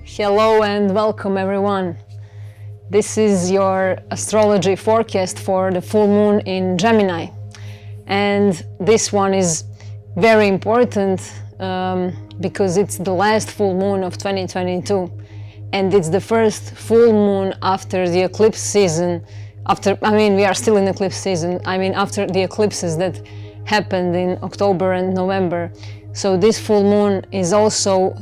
Hello and welcome everyone. This is your astrology forecast for the full moon in Gemini. And this one is very important because it's the last full moon of 2022. And it's the first full moon after the eclipse season. We are still in eclipse season. After the eclipses that happened in October and November. So this full moon is also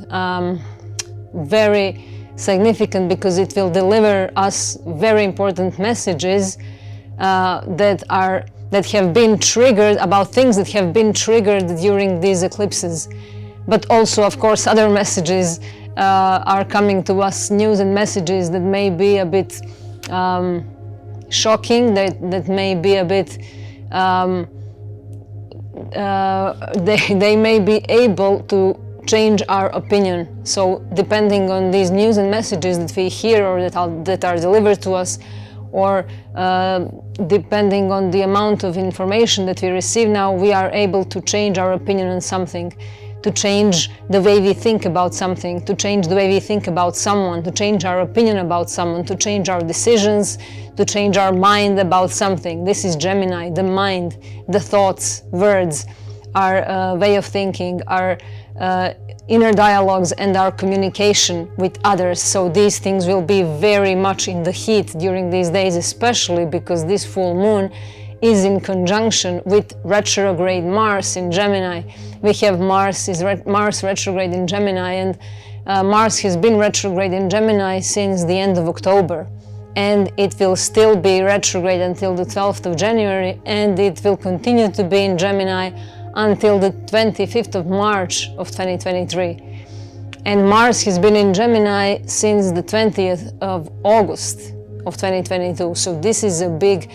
very significant because it will deliver us very important messages that have been triggered, about things that have been triggered during these eclipses. But also, of course, other messages are coming to us, news and messages that may be a bit shocking, that may be a bit they may be able to change our opinion. So depending on these news and messages that we hear or that are delivered to us, or depending on the amount of information that we receive now, we are able to change our opinion on something, to change the way we think about something, to change the way we think about someone, to change our opinion about someone, to change our decisions, to change our mind about something. This is Gemini, the mind, the thoughts, words, our way of thinking, our inner dialogues and our communication with others. So these things will be very much in the heat during these days, especially because this full moon is in conjunction with retrograde Mars in Gemini. We have Mars retrograde in Gemini, and Mars has been retrograde in Gemini since the end of October. And it will still be retrograde until the 12th of January, and it will continue to be in Gemini until the 25th of March of 2023. And Mars has been in Gemini since the 20th of August of 2022. So this is a big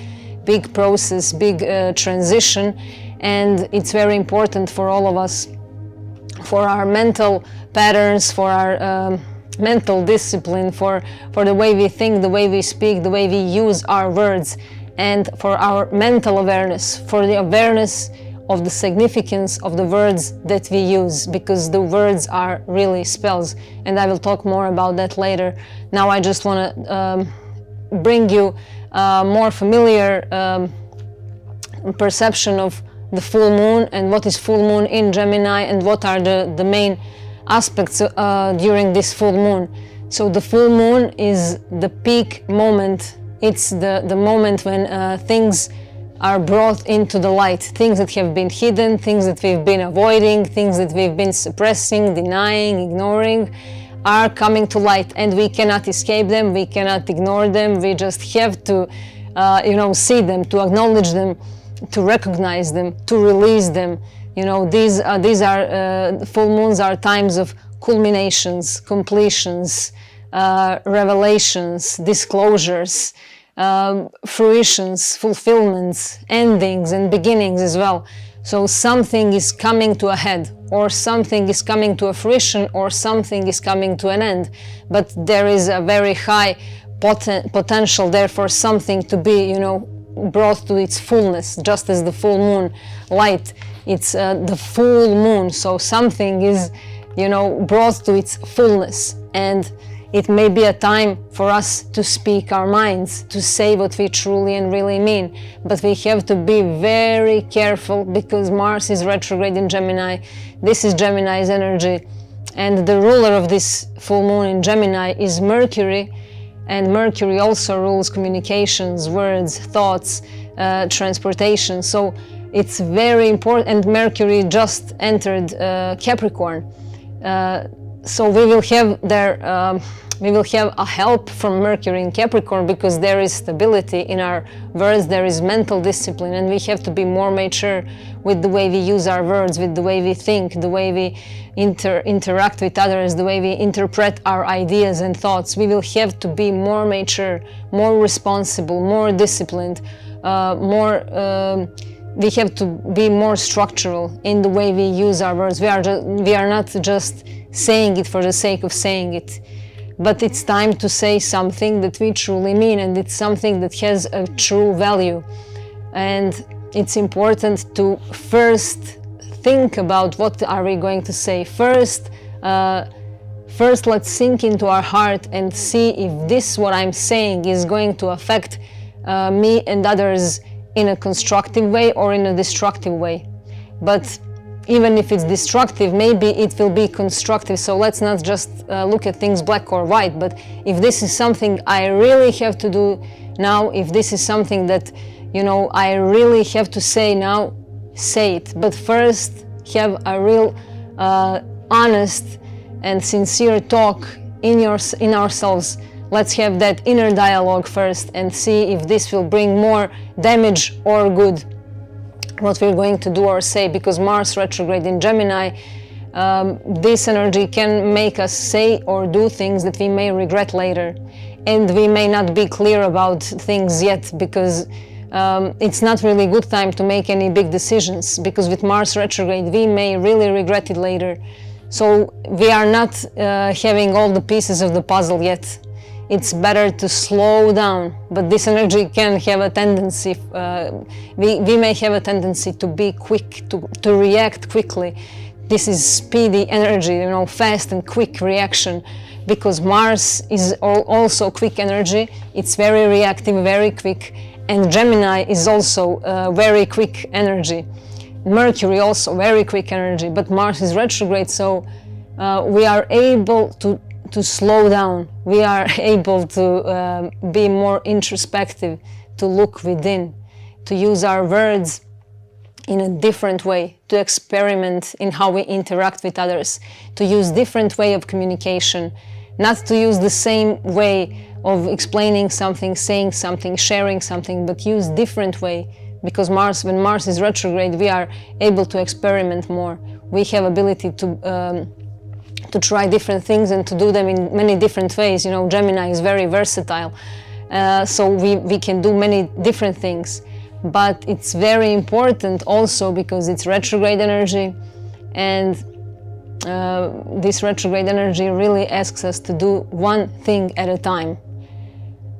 process, big transition, and it's very important for all of us, for our mental patterns, for our mental discipline, for the way we think, the way we speak, the way we use our words, and for our mental awareness, for the awareness of the significance of the words that we use, because the words are really spells, and I will talk more about that later. Now I just want to bring you more familiar perception of the full moon and what is full moon in Gemini and what are the main aspects during this full moon. So the full moon is the peak moment. It's the moment when things are brought into the light. Things that have been hidden, things that we've been avoiding, things that we've been suppressing, denying, ignoring, are coming to light, and we cannot escape them, we cannot ignore them, we just have to see them, to acknowledge them, to recognize them, to release them. These are full moons are times of culminations, completions, revelations, disclosures, fruitions, fulfillments, endings and beginnings as well. So something is coming to a head, or something is coming to a fruition, or something is coming to an end. But there is a very high potential there for something to be, brought to its fullness, just as the full moon light. It's the full moon, so something is, brought to its fullness. And it may be a time for us to speak our minds, to say what we truly and really mean. But we have to be very careful because Mars is retrograde in Gemini. This is Gemini's energy. And the ruler of this full moon in Gemini is Mercury. And Mercury also rules communications, words, thoughts, transportation. So it's very important. And Mercury just entered Capricorn. So we will have a help from Mercury in Capricorn because there is stability in our words, there is mental discipline, and we have to be more mature with the way we use our words, with the way we think, the way we interact with others, the way we interpret our ideas and thoughts. We will have to be more mature, more responsible, more disciplined, we have to be more structural in the way we use our words. We are not just saying it for the sake of saying it, but it's time to say something that we truly mean, and it's something that has a true value. And it's important to first think about what are we going to say. First first let's sink into our heart and see if this, what I'm saying, is going to affect me and others in a constructive way or in a destructive way. But even if it's destructive, maybe it will be constructive. So let's not just look at things black or white, but if this is something I really have to do now, if this is something that, you know, I really have to say now, say it. But first, have a real honest and sincere talk in ourselves. Let's have that inner dialogue first and see if this will bring more damage or good, what we're going to do or say, because Mars retrograde in Gemini, this energy can make us say or do things that we may regret later, and we may not be clear about things yet, because it's not really a good time to make any big decisions, because with Mars retrograde we may really regret it later. So we are not having all the pieces of the puzzle yet. It's better to slow down, but this energy can have a tendency, we may have a tendency to be quick, to react quickly. This is speedy energy, you know, fast and quick reaction, because Mars is also quick energy. It's very reactive, very quick, and Gemini is also very quick energy. Mercury also very quick energy, but Mars is retrograde, so we are able to slow down. We are able to be more introspective, to look within, to use our words in a different way, to experiment in how we interact with others, to use different way of communication, not to use the same way of explaining something, saying something, sharing something, but use different way, because when Mars is retrograde, we are able to experiment more. We have ability to try different things and to do them in many different ways. You know, Gemini is very versatile, so we can do many different things. But it's very important also because it's retrograde energy, and this retrograde energy really asks us to do one thing at a time.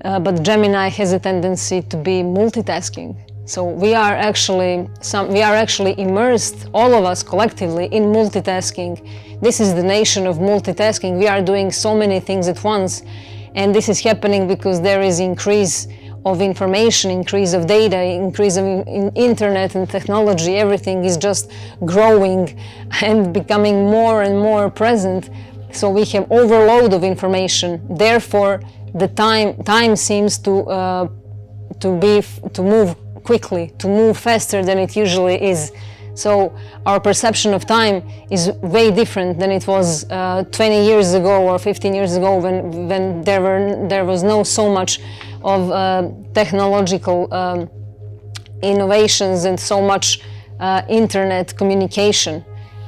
But Gemini has a tendency to be multitasking. So we are actually immersed, all of us collectively, in multitasking. This is the nation of multitasking. We are doing so many things at once, and this is happening because there is increase of information, increase of data, increase of internet and technology. Everything is just growing and becoming more and more present. So we have overload of information. Therefore, the time seems to move quickly, to move faster than it usually is. So our perception of time is way different than it was 20 years ago or 15 years ago, when there was no so much of technological innovations and so much internet communication.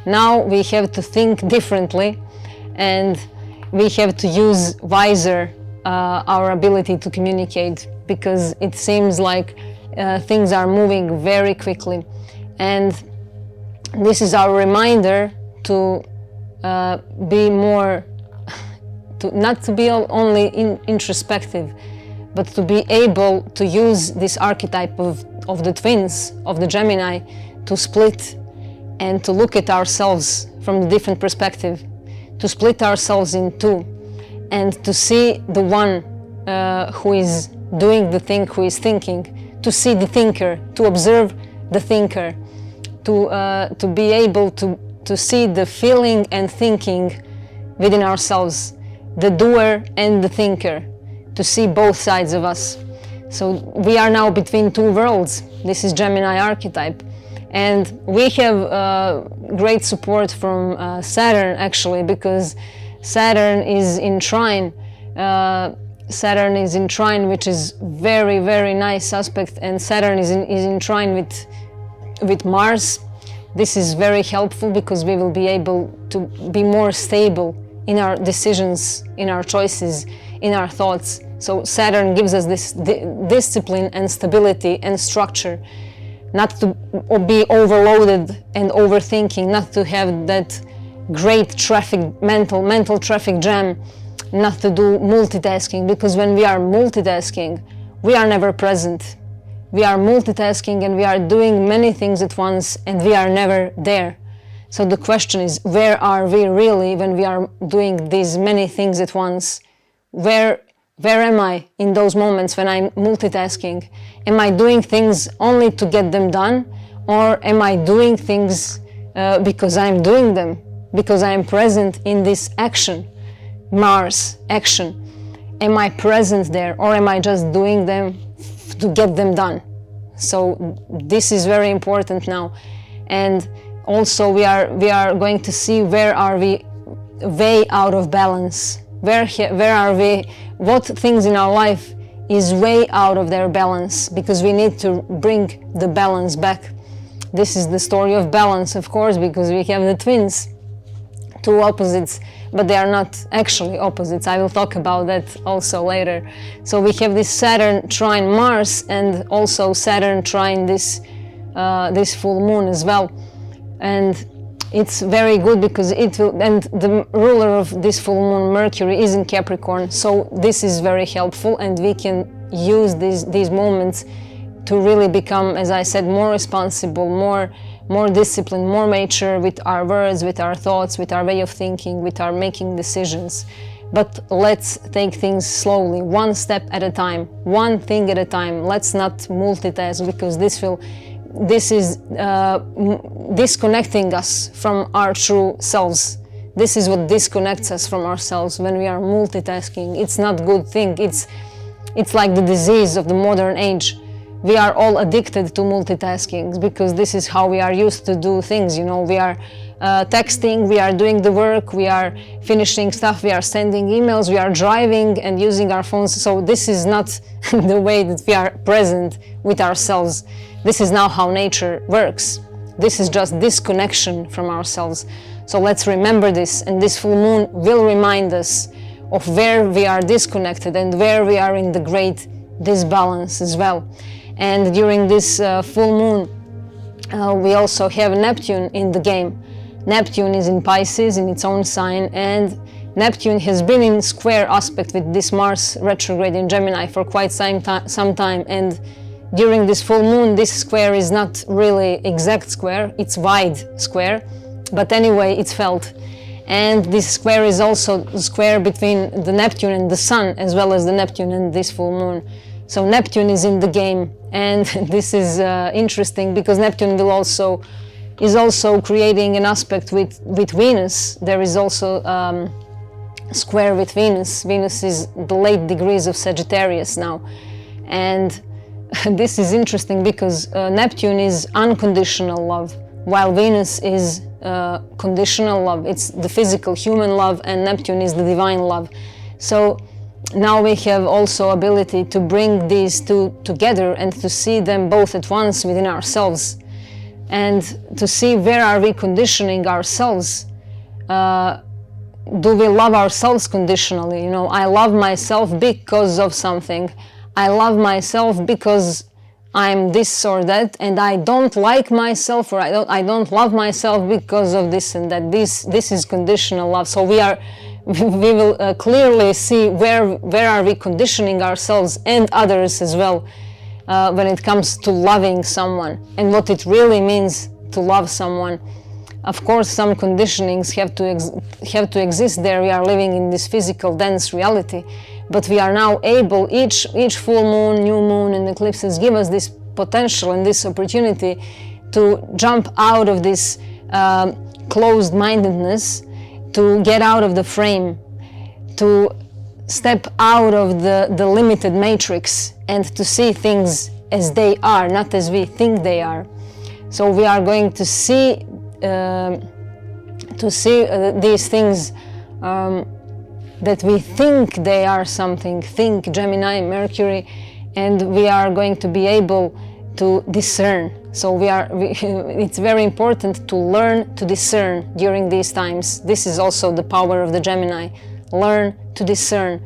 Now we have to think differently, and we have to use wiser our ability to communicate, because it seems like things are moving very quickly. And this is our reminder to be more, not to be only introspective, but to be able to use this archetype of the twins, of the Gemini, to split and to look at ourselves from a different perspective, to split ourselves in two, and to see the one who is doing the thing, who is thinking, to see the thinker, to observe the thinker, to be able to see the feeling and thinking within ourselves, the doer and the thinker, to see both sides of us. So we are now between two worlds. This is Gemini archetype, and we have great support from Saturn, actually, because Saturn is in trine. Saturn is in trine, which is very, very nice aspect, and Saturn is in trine with Mars. This is very helpful because we will be able to be more stable in our decisions, in our choices, in our thoughts. So Saturn gives us this discipline and stability and structure, not to be overloaded and overthinking, not to have that great mental traffic jam, not to do multitasking, because when we are multitasking, we are never present. We are multitasking and we are doing many things at once, and we are never there. So the question is, where are we really when we are doing these many things at once? Where am I in those moments when I'm multitasking? Am I doing things only to get them done? Or am I doing things because I'm doing them? Because I'm present in this action, Mars, action. Am I present there, or am I just doing them to get them done? So this is very important now. And also we are going to see where are we way out of balance. Where are we, what things in our life is way out of their balance, because we need to bring the balance back. This is the story of balance, of course, because we have the twins, two opposites, but they are not actually opposites. I will talk about that also later. So we have this Saturn trine Mars, and also Saturn trine this full moon as well. And it's very good because it will, and the ruler of this full moon, Mercury, is in Capricorn. So this is very helpful, and we can use these moments to really become, as I said, more responsible, more disciplined, more mature with our words, with our thoughts, with our way of thinking, with our making decisions. But let's take things slowly, one step at a time, one thing at a time. Let's not multitask, because this is disconnecting us from our true selves. This is what disconnects us from ourselves when we are multitasking. It's not a good thing. It's like the disease of the modern age. We are all addicted to multitasking because this is how we are used to do things. You know, we are texting, we are doing the work, we are finishing stuff, we are sending emails, we are driving and using our phones. So this is not the way that we are present with ourselves. This is not how nature works. This is just disconnection from ourselves. So let's remember this, and this full moon will remind us of where we are disconnected and where we are in the great disbalance as well. And during this full moon, we also have Neptune in the game. Neptune is in Pisces, in its own sign, and Neptune has been in square aspect with this Mars retrograde in Gemini for quite some time. And during this full moon, this square is not really exact square, it's wide square, but anyway, it's felt. And this square is also the square between the Neptune and the Sun, as well as the Neptune and this full moon. So Neptune is in the game, and this is interesting because Neptune is also creating an aspect with Venus. There is also square with Venus. Venus is the late degrees of Sagittarius now, and this is interesting because Neptune is unconditional love, while Venus is conditional love. It's the physical human love, and Neptune is the divine love. So now we have also ability to bring these two together and to see them both at once within ourselves, and to see where are we conditioning ourselves. Do we love ourselves conditionally? You know, I love myself because of something. I love myself because I'm this or that, and I don't like myself, or I don't love myself because of this and that. This is conditional love. So we will clearly see where are we conditioning ourselves and others as well when it comes to loving someone and what it really means to love someone. Of course, some conditionings have to exist there. We are living in this physical, dense reality, but we are now able, each full moon, new moon, and eclipses give us this potential and this opportunity to jump out of this closed-mindedness, to get out of the frame, to step out of the limited matrix, and to see things as they are, not as we think they are. So we are going to see these things that we think they are something. Think Gemini, Mercury, and we are going to be able to discern. So it's very important to learn to discern during these times. This is also the power of the Gemini. Learn to discern.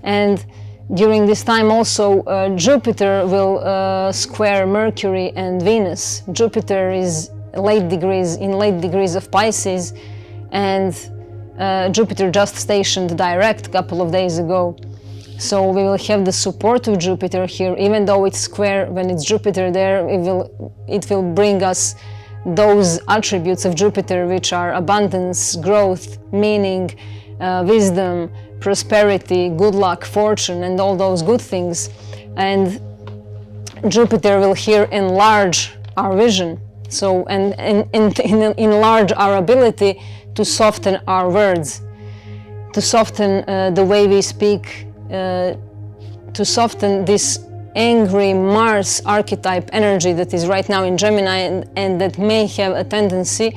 And during this time also Jupiter will square Mercury and Venus. Jupiter is in late degrees of Pisces, and Jupiter just stationed direct a couple of days ago. So we will have the support of Jupiter here, even though it's square. When it's Jupiter there, it will bring us those attributes of Jupiter, which are abundance, growth, meaning, wisdom, prosperity, good luck, fortune, and all those good things. And Jupiter will here enlarge our vision, so and enlarge our ability to soften our words, to soften the way we speak, to soften this angry Mars archetype energy that is right now in Gemini, and that may have a tendency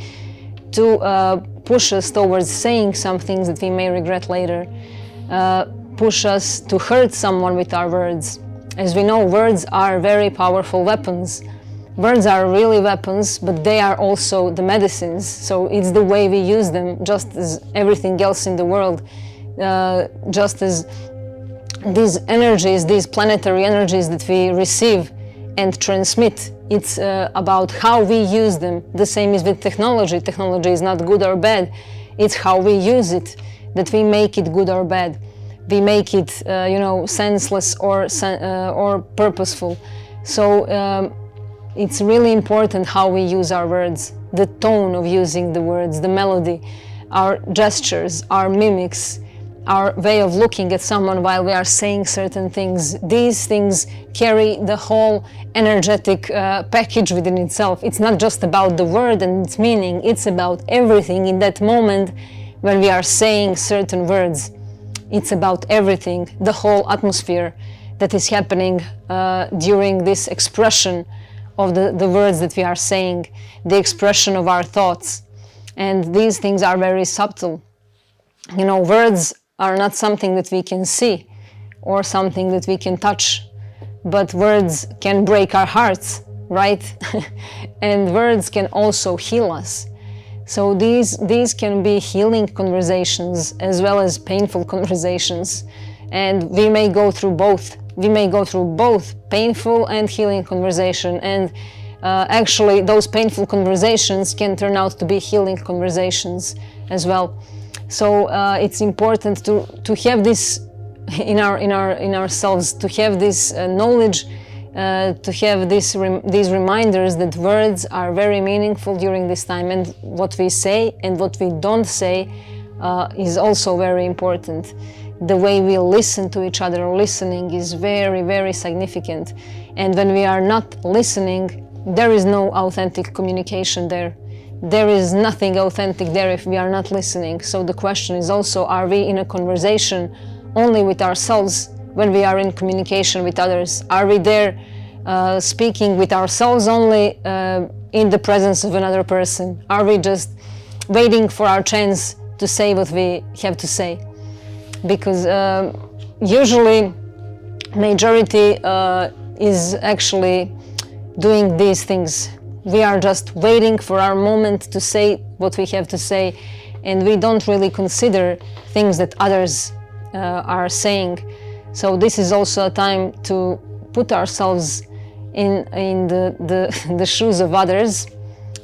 to push us towards saying some things that we may regret later, push us to hurt someone with our words. As we know, words are very powerful weapons. Words are really weapons, but they are also the medicines. So it's the way we use them, just as everything else in the world, just as these energies, these planetary energies that we receive and transmit, it's about how we use them. The same is with technology. Technology is not good or bad. It's how we use it that we make it good or bad. We make it, senseless or purposeful. So it's really important how we use our words, the tone of using the words, the melody, our gestures, our mimics, our way of looking at someone while we are saying certain things. These things carry the whole energetic package within itself. It's not just about the word and its meaning, it's about everything in that moment when we are saying certain words. It's about everything, the whole atmosphere that is happening during this expression of the words that we are saying, the expression of our thoughts. And these things are very subtle. Words are not something that we can see or something that we can touch, but words can break our hearts, right? And words can also heal us. So these can be healing conversations as well as painful conversations, and we may go through both. We may go through both painful and healing conversation, and actually those painful conversations can turn out to be healing conversations as well. So it's important to have this in ourselves, to have this knowledge, to have these reminders that words are very meaningful during this time, and what we say and what we don't say is also very important. The way we listen to each other, listening is very, very significant. And when we are not listening, there is no authentic communication there. There is nothing authentic there if we are not listening. So the question is also, are we in a conversation only with ourselves when we are in communication with others? Are we there speaking with ourselves only in the presence of another person? Are we just waiting for our chance to say what we have to say? Because usually majority is actually doing these things. We are just waiting for our moment to say what we have to say, and we don't really consider things that others are saying. So this is also a time to put ourselves in the shoes of others,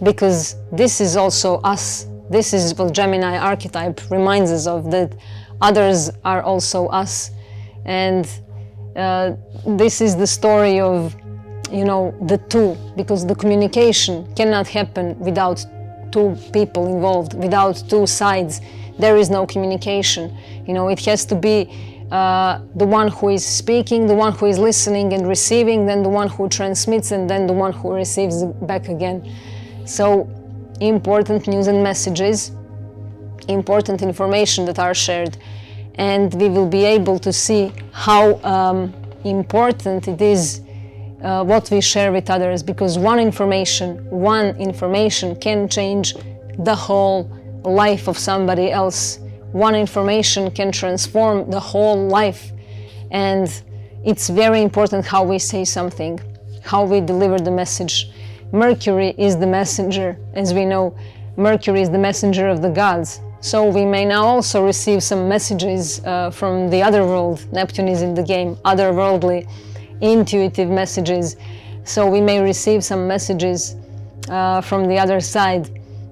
because this is also us. This is what Gemini archetype reminds us of, that others are also us. And this is the story of the two, because the communication cannot happen without two people involved, without two sides. There is no communication. It has to be the one who is speaking, the one who is listening and receiving, then the one who transmits, and then the one who receives back again. So important news and messages, important information that are shared, and we will be able to see how important it is what we share with others, because one information can change the whole life of somebody else. One information can transform the whole life, and it's very important how we say something, how we deliver the message. Mercury is the messenger. As we know, Mercury is the messenger of the gods. So we may now also receive some messages from the other world. Neptune is in the game, otherworldly, intuitive messages. So we may receive some messages from the other side,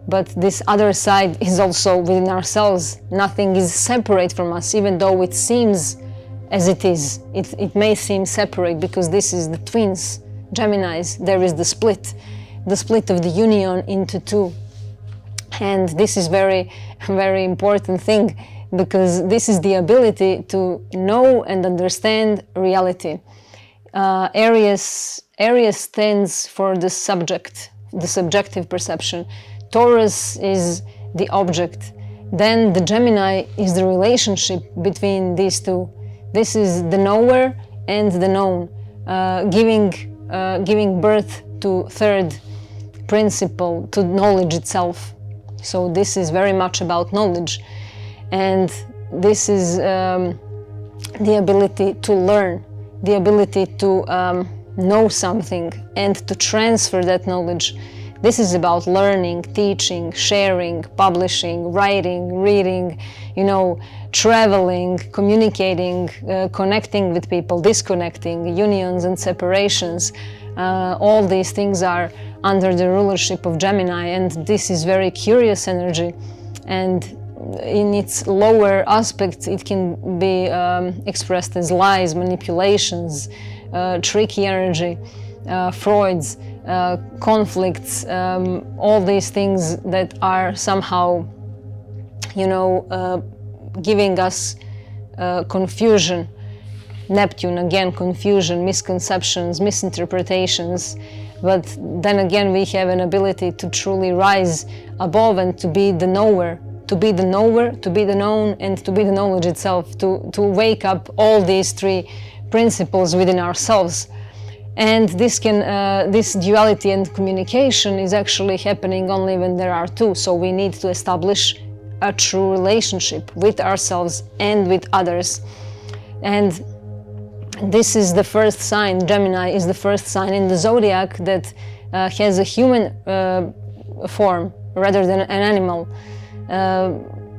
but this other side is also within ourselves. Nothing is separate from us, even though it seems as it is. It may seem separate because this is the twins, Geminis. There is the split. the split of the union into two. And this is very, very important thing, because this is the ability to know and understand reality. Aries stands for the subject, the subjective perception. Taurus is the object. Then the Gemini is the relationship between these two. This is the knower and the known, giving birth to third principle, to knowledge itself. So this is very much about knowledge, and this is the ability to learn, the ability to know something and to transfer that knowledge. This is about learning, teaching, sharing, publishing, writing, reading, traveling, communicating, connecting with people, disconnecting, unions and separations. All these things are under the rulership of Gemini, and this is very curious energy. And in its lower aspects, it can be expressed as lies, manipulations, tricky energy, frauds, conflicts, all these things that are somehow, giving us confusion. Neptune, again, confusion, misconceptions, misinterpretations. But then again, we have an ability to truly rise above and to be the knower, to be the knower, to be the known, and to be the knowledge itself, to wake up all these three principles within ourselves. And this duality and communication is actually happening only when there are two. So we need to establish a true relationship with ourselves and with others. And this is the first sign. Gemini is the first sign in the zodiac that has a human form rather than an animal.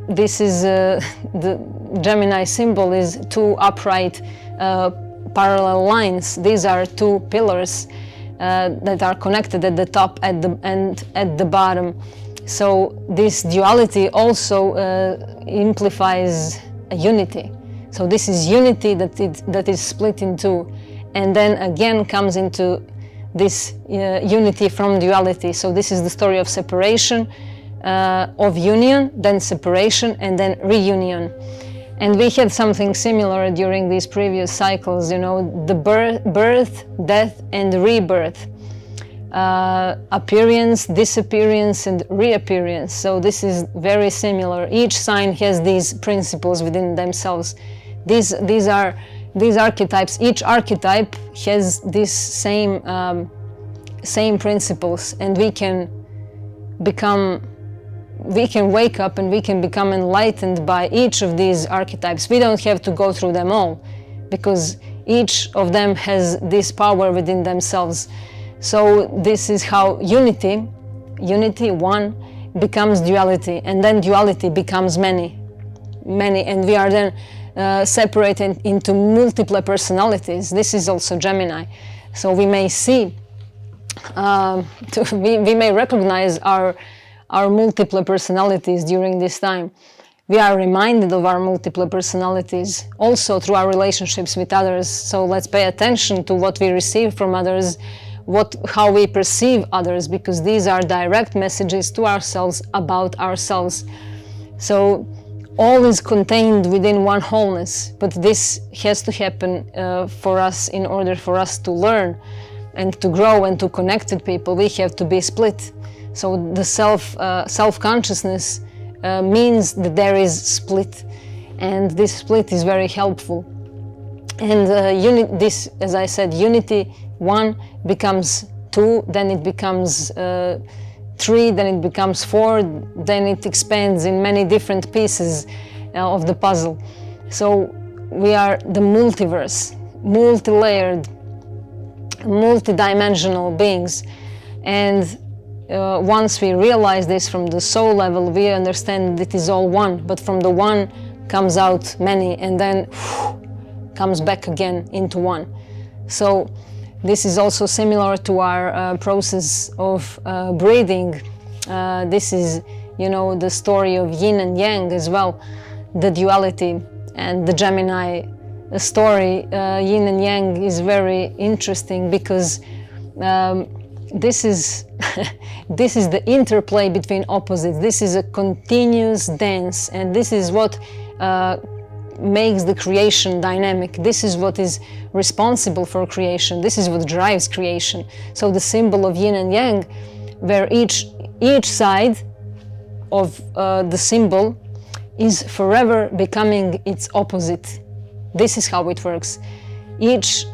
This is the Gemini symbol is two upright parallel lines. These are two pillars that are connected at the top and at the bottom. So this duality also implies a unity. So this is unity that is split in two, and then again comes into this unity from duality. So this is the story of separation, of union, then separation, and then reunion. And we had something similar during these previous cycles, the birth, death, and rebirth. Appearance, disappearance, and reappearance. So this is very similar. Each sign has these principles within themselves. These archetypes. Each archetype has these same principles, and we can wake up and we can become enlightened by each of these archetypes. We don't have to go through them all, because each of them has this power within themselves. So this is how unity, one, becomes duality, and then duality becomes many, and we are then separated into multiple personalities. This is also Gemini. So we may see, we may recognize our multiple personalities during this time. We are reminded of our multiple personalities also through our relationships with others. So let's pay attention to what we receive from others, how we perceive others, because these are direct messages to ourselves about ourselves. So all is contained within one wholeness, but this has to happen for us. In order for us to learn and to grow and to connect with people, we have to be split. So the self-consciousness means that there is split, and this split is very helpful. And this, as I said, unity, one, becomes two, then it becomes three, then it becomes four, then it expands in many different pieces of the puzzle. So we are the multiverse, multi-layered, multi-dimensional beings. And once we realize this from the soul level, we understand that it is all one, but from the one comes out many, and then comes back again into one. So this is also similar to our process of breathing. This is, the story of yin and yang as well, the duality and the Gemini story. Yin and yang is very interesting because this is this is the interplay between opposites. This is a continuous dance, and this is what makes the creation dynamic. This is what is responsible for creation. This is what drives creation. So the symbol of yin and yang, where each side of the symbol is forever becoming its opposite. This is how it works. Each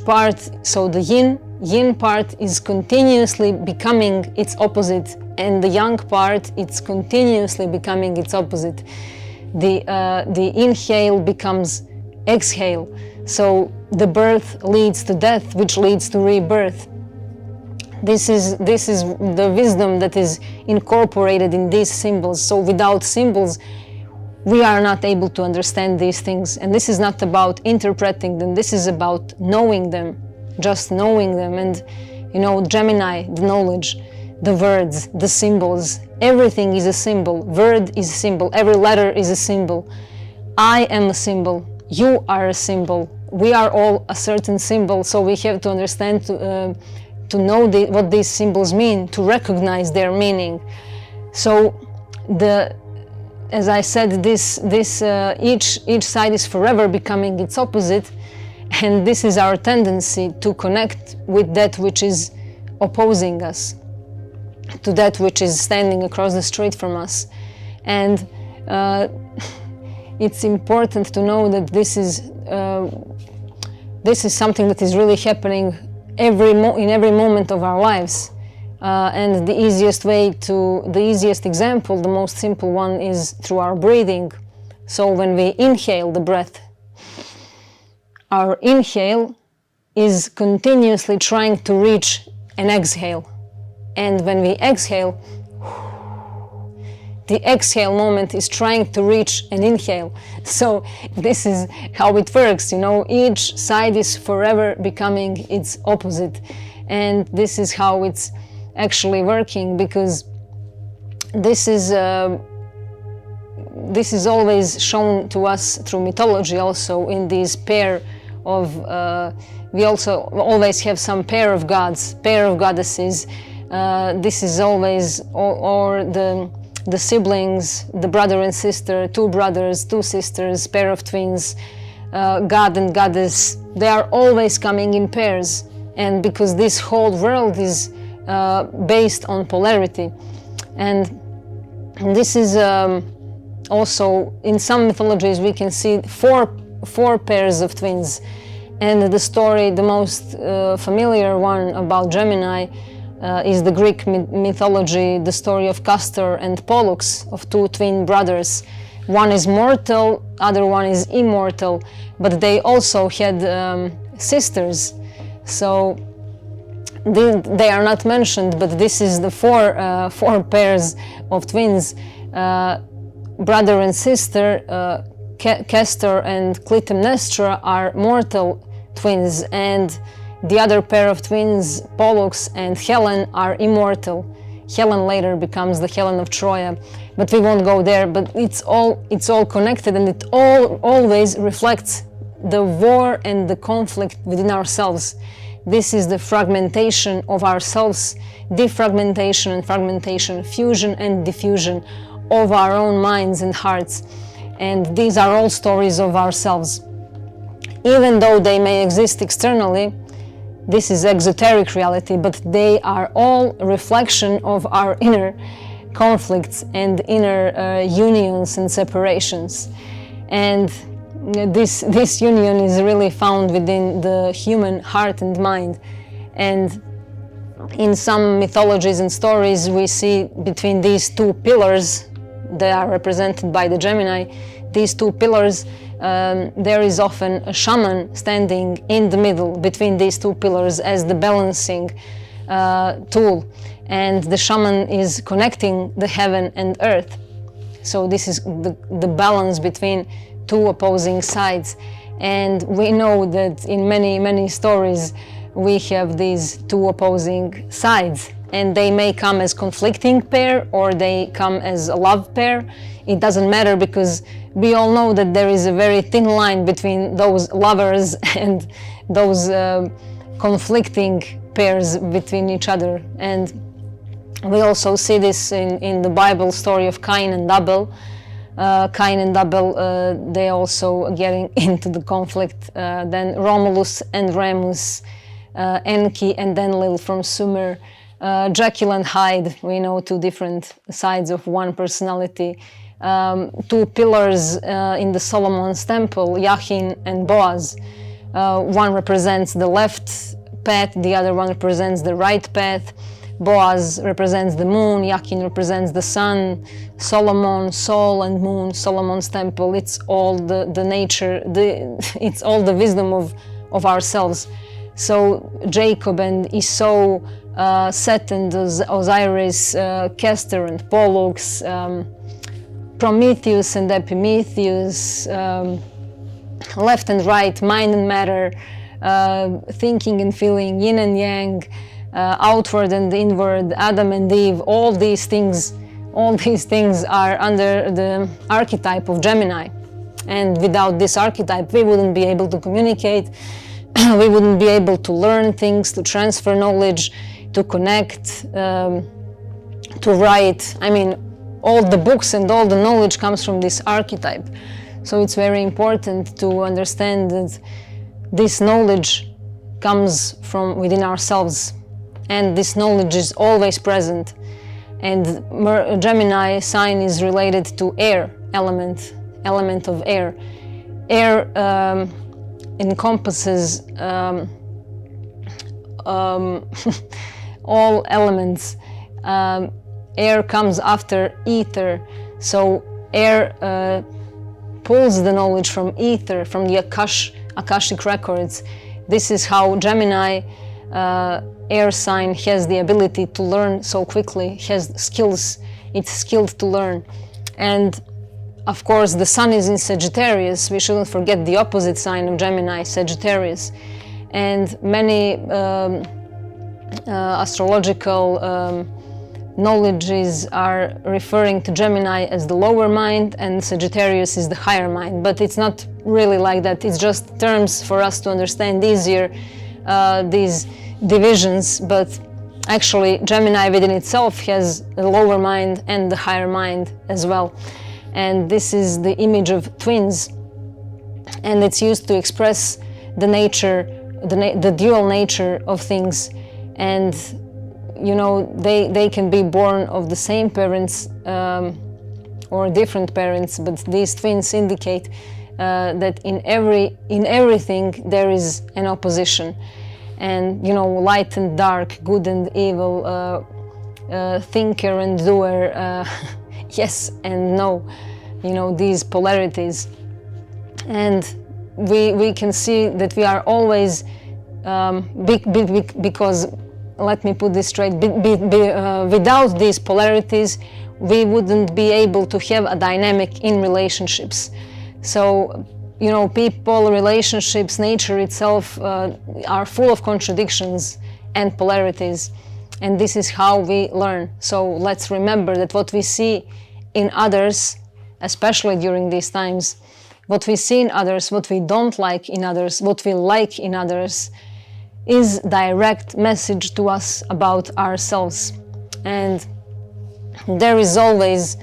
part, so the yin part is continuously becoming its opposite, and the yang part, it's continuously becoming its opposite. The inhale becomes exhale. So the birth leads to death, which leads to rebirth. This is the wisdom that is incorporated in these symbols. So without symbols, we are not able to understand these things. And this is not about interpreting them. This is about knowing them, just knowing them. And, you know, Gemini, the knowledge, the words, the symbols, everything is a symbol. Word is a symbol. Every letter is a symbol. I am a symbol. You are a symbol. We are all a certain symbol. So we have to understand to know what these symbols mean, to recognize their meaning. So as I said, each side is forever becoming its opposite, and this is our tendency to connect with that which is opposing us, to that which is standing across the street from us. And it's important to know that this is something that is really happening in every moment of our lives. And the easiest example, the most simple one, is through our breathing. So when we inhale the breath, our inhale is continuously trying to reach an exhale. And when we exhale, the exhale moment is trying to reach an inhale. So this is how it works, you know, each side is forever becoming its opposite. And this is how it's actually working, because this is always shown to us through mythology also, in these pair of, we also always have some pair of gods, pair of goddesses. This is always, or the siblings, the brother and sister, two brothers, two sisters, pair of twins, god and goddess, they are always coming in pairs. And because this whole world is based on polarity. And this is also, in some mythologies, we can see four pairs of twins. And the story, the most familiar one about Gemini, is the Greek mythology, the story of Castor and Pollux, of two twin brothers. One is mortal, other one is immortal, but they also had sisters. So they are not mentioned, but this is the four pairs of twins, brother and sister. Castor and Clytemnestra are mortal twins, and the other pair of twins, Pollux and Helen, are immortal. Helen later becomes the Helen of Troy, but we won't go there. But it's all connected, and it always reflects the war and the conflict within ourselves. This is the fragmentation of ourselves, defragmentation and fragmentation, fusion and diffusion of our own minds and hearts. And these are all stories of ourselves. Even though they may exist externally, this is exoteric reality, but they are all a reflection of our inner conflicts and inner unions and separations. And this union is really found within the human heart and mind. And in some mythologies and stories, we see between these two pillars, they are represented by the Gemini, these two pillars, there is often a shaman standing in the middle between these two pillars as the balancing tool. And the shaman is connecting the heaven and earth. So this is the balance between two opposing sides. And we know that in many stories we have these two opposing sides, and they may come as conflicting pair or they come as a love pair. It doesn't matter, because we all know that there is a very thin line between those lovers and those conflicting pairs between each other. And we also see this in the Bible story of Cain and Abel. Cain and Abel, they also getting into the conflict. Then Romulus and Remus, Enki and Enlil from Sumer, Jekyll and Hyde, we know, two different sides of one personality. Two pillars in the Solomon's temple, Yachin and Boaz. One represents the left path, the other one represents the right path. Boaz represents the moon, Yachin represents the sun, Solomon, Sol and moon, Solomon's temple. It's all the nature, it's all the wisdom of ourselves. So Jacob and Esau, Seth and Osiris, Castor and Pollux, Prometheus and Epimetheus, left and right, mind and matter, thinking and feeling, yin and yang, outward and inward, Adam and Eve. All these things are under the archetype of Gemini. And without this archetype, we wouldn't be able to communicate, we wouldn't be able to learn things, to transfer knowledge, to connect, to write. I mean, all the books and all the knowledge comes from this archetype. So it's very important to understand that this knowledge comes from within ourselves, and this knowledge is always present. And Gemini sign is related to air element of air. Air encompasses all elements. Air comes after ether, so air pulls the knowledge from ether, from the Akashic records. This is how Gemini air sign has the ability to learn so quickly, has skills, it's skilled to learn. And of course the sun is in Sagittarius. We shouldn't forget the opposite sign of Gemini, Sagittarius. And many astrological knowledges are referring to Gemini as the lower mind and Sagittarius is the higher mind, but it's not really like that. It's just terms for us to understand easier these divisions, but actually Gemini within itself has the lower mind and the higher mind as well. And this is the image of twins, and it's used to express the nature, the dual nature of things. And you know, they can be born of the same parents or different parents, but these twins indicate that in everything there is an opposition. And you know, light and dark, good and evil, thinker and doer, yes and no, you know, these polarities. And we can see that we are always because, let me put this straight, without these polarities we wouldn't be able to have a dynamic in relationships. So you know, people, relationships, nature itself are full of contradictions and polarities, and this is how we learn. So let's remember that what we see in others, especially during these times, what we see in others, what we don't like in others, what we like in others, is direct message to us about ourselves. And there is always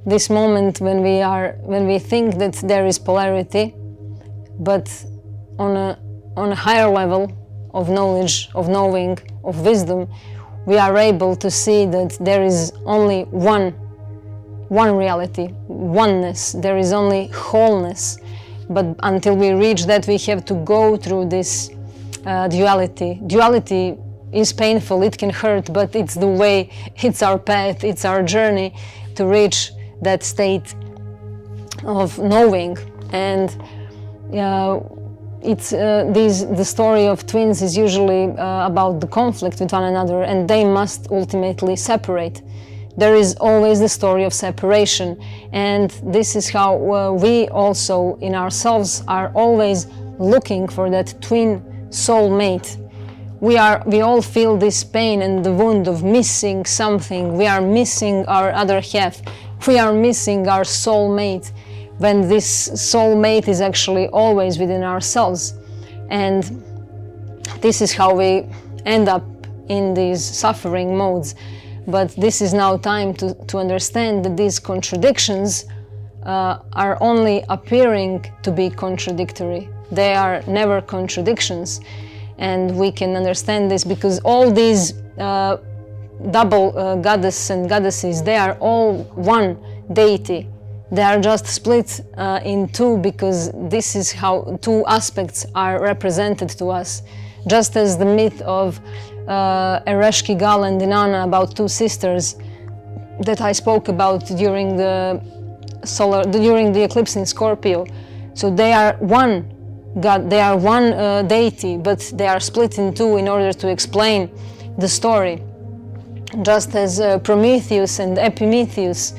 this moment when we think that there is polarity, but on a higher level of knowledge, of knowing, of wisdom, we are able to see that there is only one reality, oneness. There is only wholeness. But until we reach that, we have to go through this duality. Duality is painful, it can hurt, but it's the way, it's our path, it's our journey to reach that state of knowing. And the story of twins is usually about the conflict with one another, and they must ultimately separate. There is always the story of separation, and this is how we also in ourselves are always looking for that twin soulmate. We all feel this pain and the wound of missing something. We are missing our other half. We are missing our soulmate, when this soulmate is actually always within ourselves. And this is how we end up in these suffering modes. But this is now time to understand that these contradictions are only appearing to be contradictory. They are never contradictions. And we can understand this because all these double goddess and goddesses, they are all one deity. They are just split in two because this is how two aspects are represented to us. Just as the myth of Ereshkigal and Inanna about two sisters that I spoke about during the eclipse in Scorpio. So they are one God, they are one deity, but they are split in two in order to explain the story. Just as Prometheus and Epimetheus,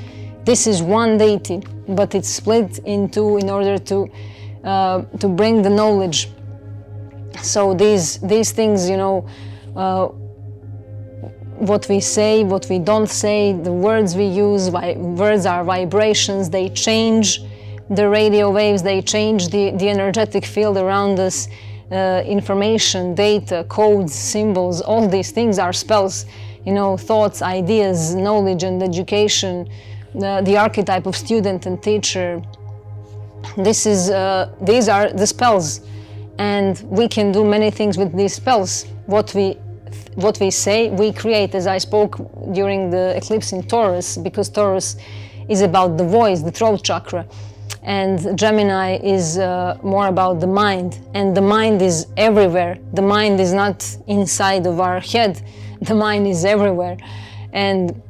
this is one deity, but it's split in two in order to bring the knowledge. So these things, you know, what we say, what we don't say, the words we use, words are vibrations, they change the radio waves, they change the energetic field around us, information, data, codes, symbols, all these things are spells, you know, thoughts, ideas, knowledge and education, the archetype of student and teacher. These are the spells, and we can do many things with these spells. What we say, we create, as I spoke during the eclipse in Taurus, because Taurus is about the voice, the throat chakra, and Gemini is more about the mind, and the mind is everywhere. The mind is not inside of our head, the mind is everywhere. And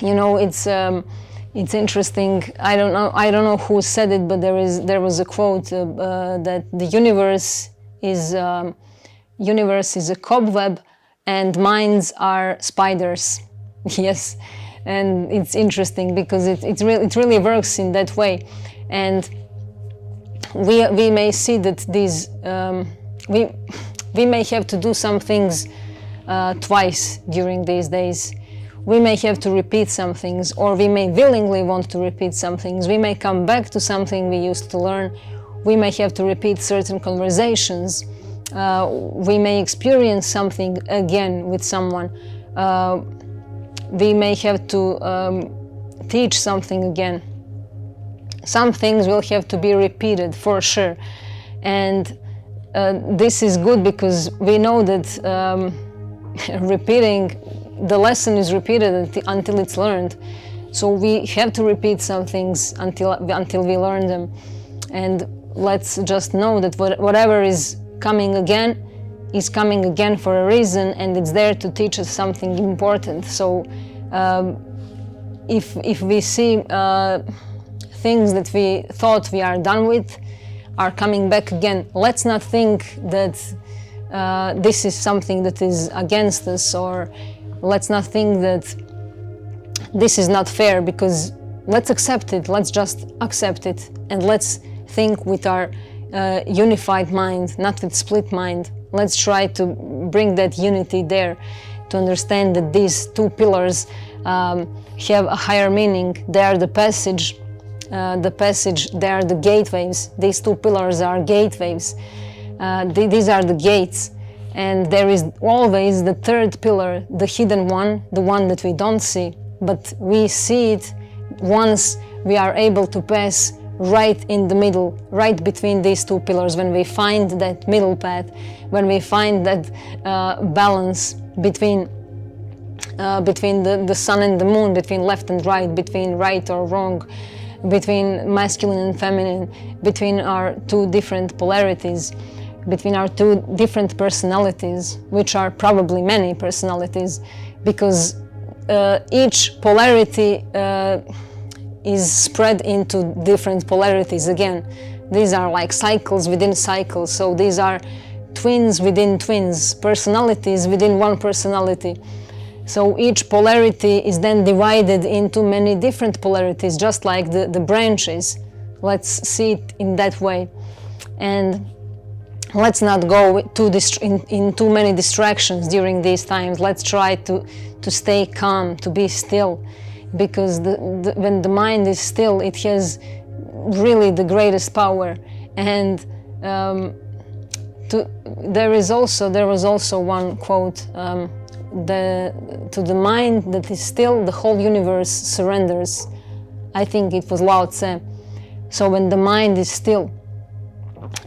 you know, it's interesting. I don't know who said it, but there was a quote that the universe is a cobweb and minds are spiders. Yes, and it's interesting because it really works in that way. And we may see that these we may have to do some things twice during these days. We may have to repeat some things, or we may willingly want to repeat some things. We may come back to something we used to learn. We may have to repeat certain conversations. We may experience something again with someone. We may have to teach something again. Some things will have to be repeated for sure. And this is good because we know that repeating, the lesson is repeated until it's learned. So we have to repeat some things until we learn them. And let's just know that whatever is coming again is coming again for a reason, and it's there to teach us something important. So if we see things that we thought we are done with are coming back again, let's not think that this is something that is against us, or let's not think that this is not fair, because let's accept it. Let's just accept it, and let's think with our unified mind, not with split mind. Let's try to bring that unity there, to understand that these two pillars have a higher meaning. They are the passage, they are the gateways. These two pillars are gateways. These are the gates. And there is always the third pillar, the hidden one, the one that we don't see, but we see it once we are able to pass right in the middle, right between these two pillars. When we find that middle path, when we find that balance between the sun and the moon, between left and right, between right or wrong, between masculine and feminine, between our two different polarities, between our two different personalities, which are probably many personalities, because each polarity is spread into different polarities again. These are like cycles within cycles, so these are twins within twins, personalities within one personality. So each polarity is then divided into many different polarities, just like the branches. Let's see it in that way. And let's not go in too many distractions during these times. Let's try to stay calm, to be still, because when the mind is still, it has really the greatest power. And there was also one quote, to the mind that is still, the whole universe surrenders. I think it was Lao Tse. So when the mind is still,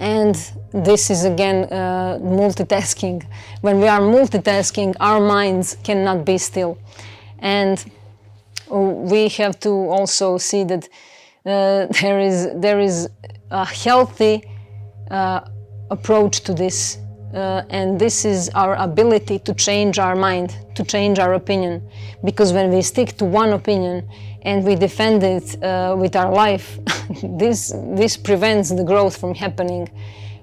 and this is again multitasking. When we are multitasking, our minds cannot be still. And we have to also see that there is a healthy approach to this, and this is our ability to change our mind, to change our opinion. Because when we stick to one opinion and we defend it with our life, this prevents the growth from happening.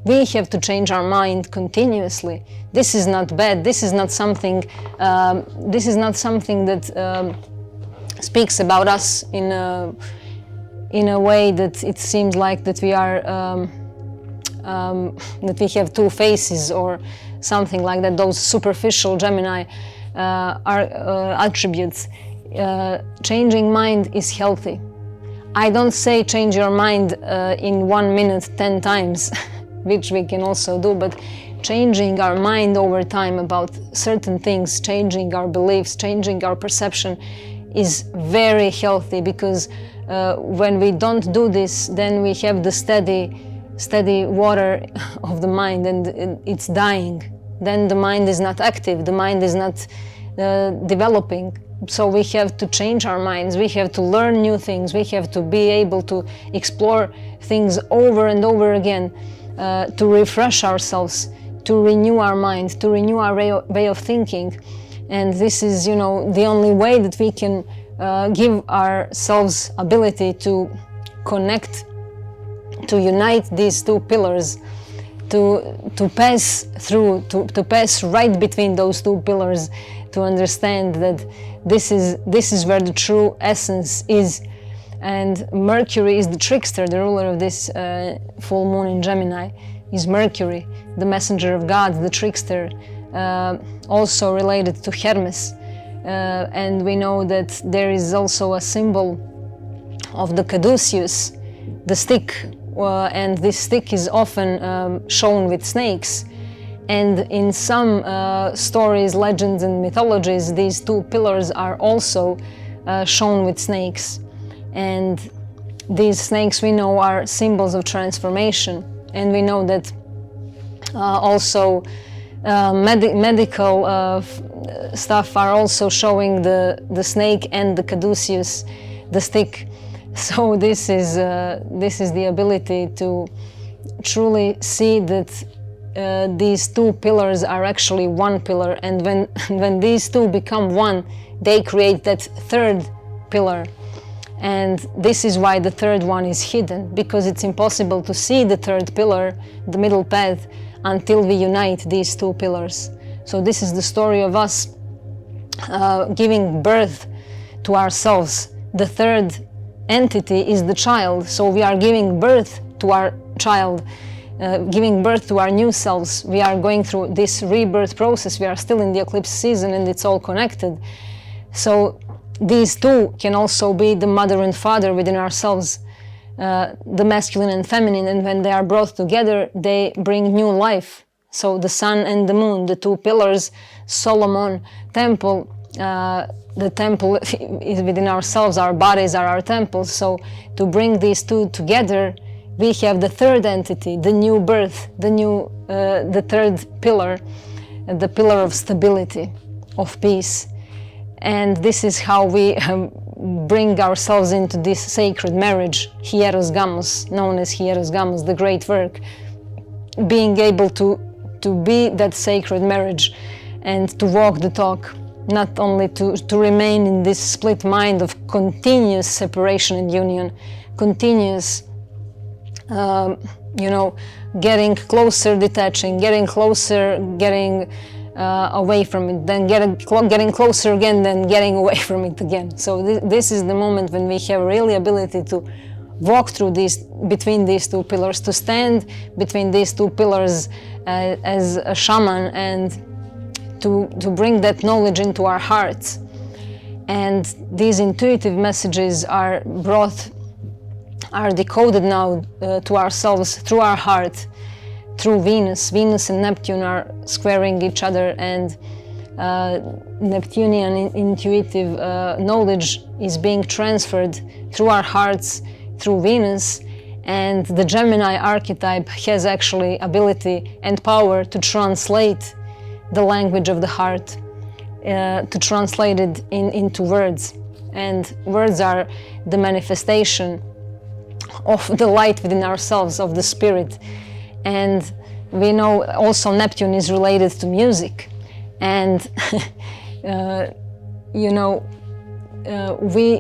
We have to change our mind continuously. This is not bad. This is not something. That speaks about us in a way that it seems like that we are that we have two faces or something like that. Those superficial Gemini attributes. Changing mind is healthy. I don't say change your mind in 1 minute 10 times. Which we can also do, but changing our mind over time about certain things, changing our beliefs, changing our perception is very healthy, because when we don't do this, then we have the steady water of the mind, and it's dying. Then the mind is not active, the mind is not developing. So we have to change our minds, we have to learn new things, we have to be able to explore things over and over again. To refresh ourselves, to renew our mind, to renew our way of thinking. And this is, the only way that we can give ourselves ability to connect, to unite these two pillars, to pass through, to pass right between those two pillars, to understand that this is where the true essence is. And Mercury is the trickster, the ruler of this full moon in Gemini is Mercury, the messenger of God, the trickster, also related to Hermes. And we know that there is also a symbol of the caduceus, the stick, and this stick is often shown with snakes. And in some stories, legends, and mythologies, these two pillars are also shown with snakes. And these snakes, we know, are symbols of transformation. And we know that also medical stuff are also showing the snake and the caduceus, the stick. So this is the ability to truly see that these two pillars are actually one pillar, and when these two become one, they create that third pillar. And this is why the third one is hidden, because it's impossible to see the third pillar, the middle path, until we unite these two pillars. So this is the story of us giving birth to ourselves. The third entity is the child, so we are giving birth to our child, giving birth to our new selves. We are going through this rebirth process. We are still in the eclipse season, and it's all connected. So these two can also be the mother and father within ourselves, the masculine and feminine, and when they are brought together, they bring new life. So the sun and the moon, the two pillars, Solomon, temple, the temple is within ourselves, our bodies are our temples. So to bring these two together, we have the third entity, the new birth, the third pillar, the pillar of stability, of peace. And this is how we bring ourselves into this sacred marriage, Hieros Gamos, known as Hieros Gamos, the great work. Being able to be that sacred marriage and to walk the talk, not only to remain in this split mind of continuous separation and union, continuous, getting closer, detaching, getting closer, getting away from it, then getting closer again, then getting away from it again. So this is the moment when we have really ability to walk through between these two pillars, to stand between these two pillars as a shaman, and to bring that knowledge into our hearts. And these intuitive messages are decoded now to ourselves through our heart, through Venus. Venus and Neptune are squaring each other, and Neptunian intuitive knowledge is being transferred through our hearts, through Venus, and the Gemini archetype has actually ability and power to translate the language of the heart, to translate it into words. And words are the manifestation of the light within ourselves, of the spirit. And we know also Neptune is related to music. And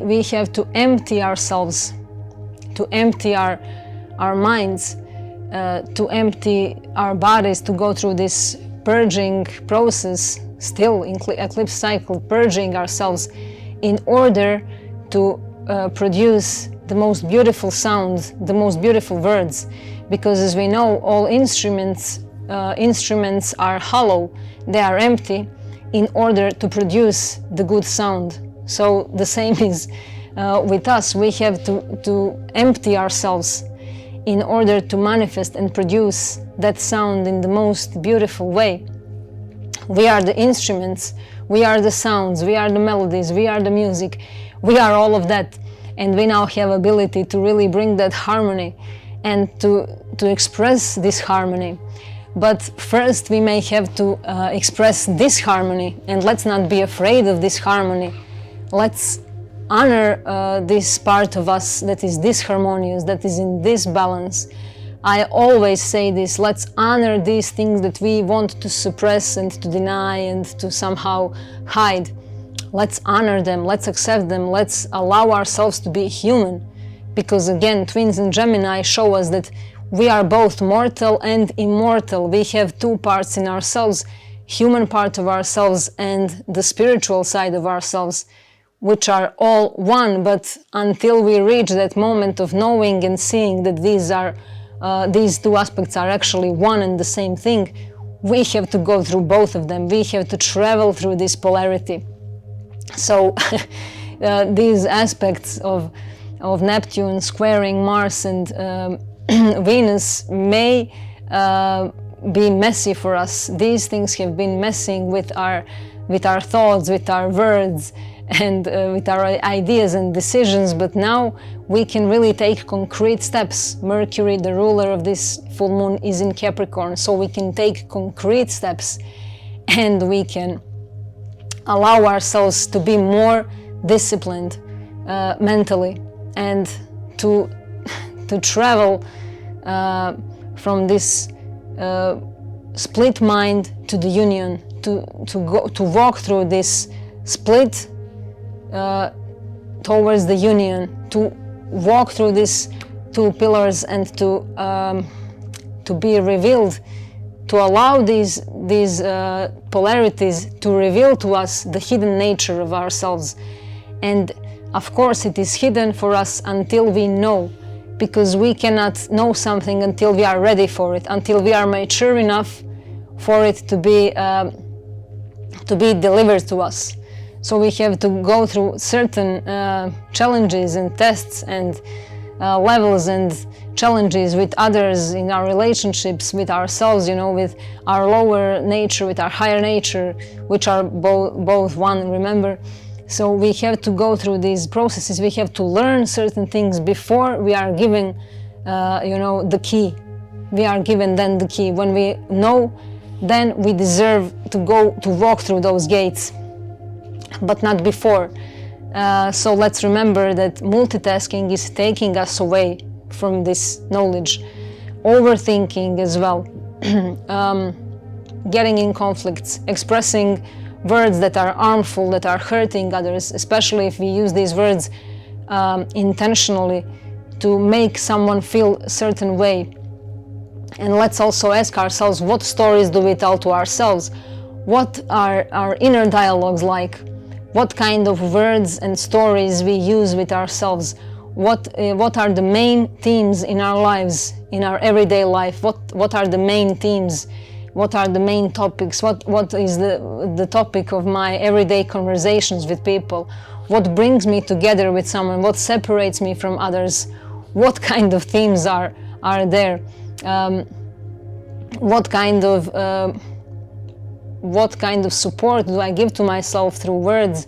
we have to empty ourselves, to empty our minds, to empty our bodies, to go through this purging process, still in eclipse cycle, purging ourselves in order to produce the most beautiful sounds, the most beautiful words. Because as we know, all instruments are hollow, they are empty in order to produce the good sound. So the same is with us. We have to empty ourselves in order to manifest and produce that sound in the most beautiful way. We are the instruments, we are the sounds, we are the melodies, we are the music, we are all of that. And we now have ability to really bring that harmony and to express this harmony. But first we may have to express disharmony, and let's not be afraid of this harmony. Let's honor this part of us that is disharmonious, that is in disbalance. I always say this, let's honor these things that we want to suppress and to deny and to somehow hide. Let's honor them, let's accept them, let's allow ourselves to be human. Because again, twins and Gemini show us that we are both mortal and immortal. We have two parts in ourselves, human part of ourselves and the spiritual side of ourselves, which are all one. But until we reach that moment of knowing and seeing that these two aspects are actually one and the same thing, we have to go through both of them. We have to travel through this polarity. So these aspects of Neptune squaring Mars and Venus may be messy for us. These things have been messing with our thoughts, with our words, and with our ideas and decisions, but now we can really take concrete steps. Mercury, the ruler of this full moon, is in Capricorn, so we can take concrete steps and we can allow ourselves to be more disciplined mentally and to travel from this split mind to the union, to walk through this split towards the union, to walk through these two pillars and to be revealed, to allow these polarities to reveal to us the hidden nature of ourselves. And of course it is hidden for us until we know, because we cannot know something until we are ready for it, until we are mature enough for it to be delivered to us. So we have to go through certain challenges and tests and levels and challenges with others in our relationships, with ourselves, with our lower nature, with our higher nature, which are both one, remember? So we have to go through these processes. We have to learn certain things before we are given, the key. We are given then the key. When we know, then we deserve to walk through those gates, but not before. So let's remember that multitasking is taking us away from this knowledge. Overthinking as well, getting in conflicts, expressing words that are harmful, that are hurting others, especially if we use these words intentionally to make someone feel a certain way. And let's also ask ourselves, what stories do we tell to ourselves? What are our inner dialogues like? What kind of words and stories we use with ourselves? What are the main themes in our lives, in our everyday life? What are the main themes? What are the main topics? What is the topic of my everyday conversations with people? What brings me together with someone? What separates me from others? What kind of themes are there? what kind of support do I give to myself through words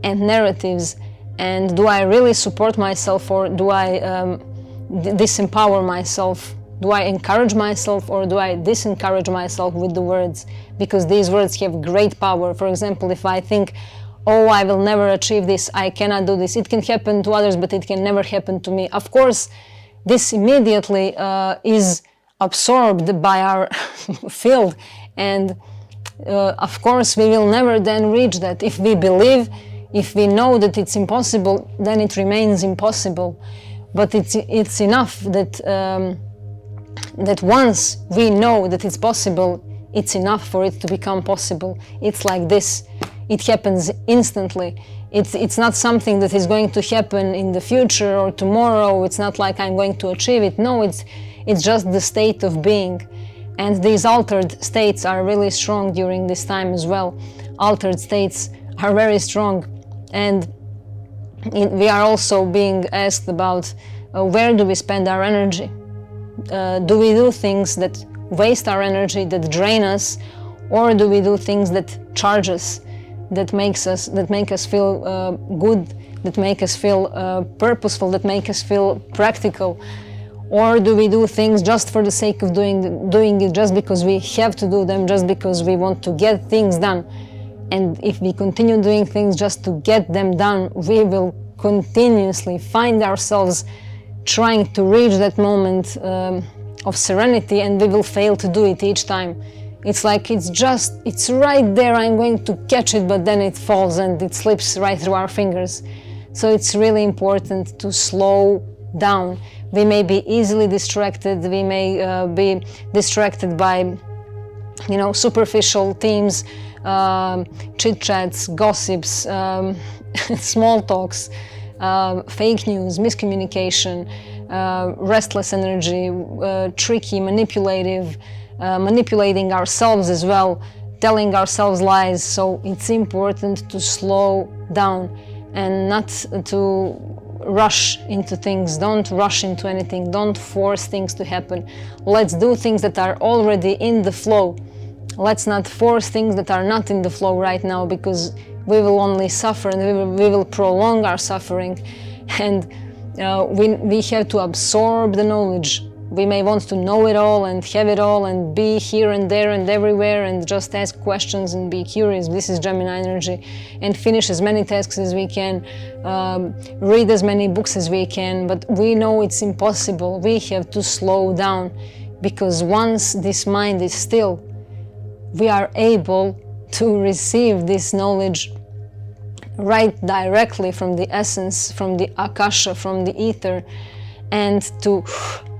and narratives, and do I really support myself, or do I disempower myself? Do I encourage myself, or do I disencourage myself with the words? Because these words have great power. For example, if I think, oh, I will never achieve this, I cannot do this, it can happen to others, but it can never happen to me. Of course, this immediately is absorbed by our field, and of course we will never then reach that. If we believe, if we know that it's impossible, then it remains impossible. But it's enough that that once we know that it's possible, it's enough for it to become possible. It's like this. It happens instantly. It's not something that is going to happen in the future or tomorrow. It's not like I'm going to achieve it. No, it's just the state of being. And these altered states are really strong during this time as well. Altered states are very strong. And we are also being asked about where do we spend our energy? Do we do things that waste our energy, that drain us, or do we do things that charge us, that make us feel good, that make us feel purposeful, that make us feel practical? Or do we do things just for the sake of doing it, just because we have to do them, just because we want to get things done? And if we continue doing things just to get them done, we will continuously find ourselves trying to reach that moment of serenity, and we will fail to do it each time. It's like it's right there, I'm going to catch it, but then it falls and it slips right through our fingers. So it's really important to slow down. We may be easily distracted, we may be distracted by superficial themes, chit-chats, gossips, small talks, fake news, miscommunication, restless energy, tricky, manipulating ourselves as well, telling ourselves lies. So it's important to slow down and not to rush into things. Don't rush into anything. Don't force things to happen. Let's do things that are already in the flow. Let's not force things that are not in the flow right now, because we will only suffer, and we will prolong our suffering. And we have to absorb the knowledge. We may want to know it all and have it all and be here and there and everywhere and just ask questions and be curious. This is Gemini energy. And finish as many tasks as we can, read as many books as we can, but we know it's impossible. We have to slow down, because once this mind is still, we are able to receive this knowledge right directly from the essence, from the akasha, from the ether, and to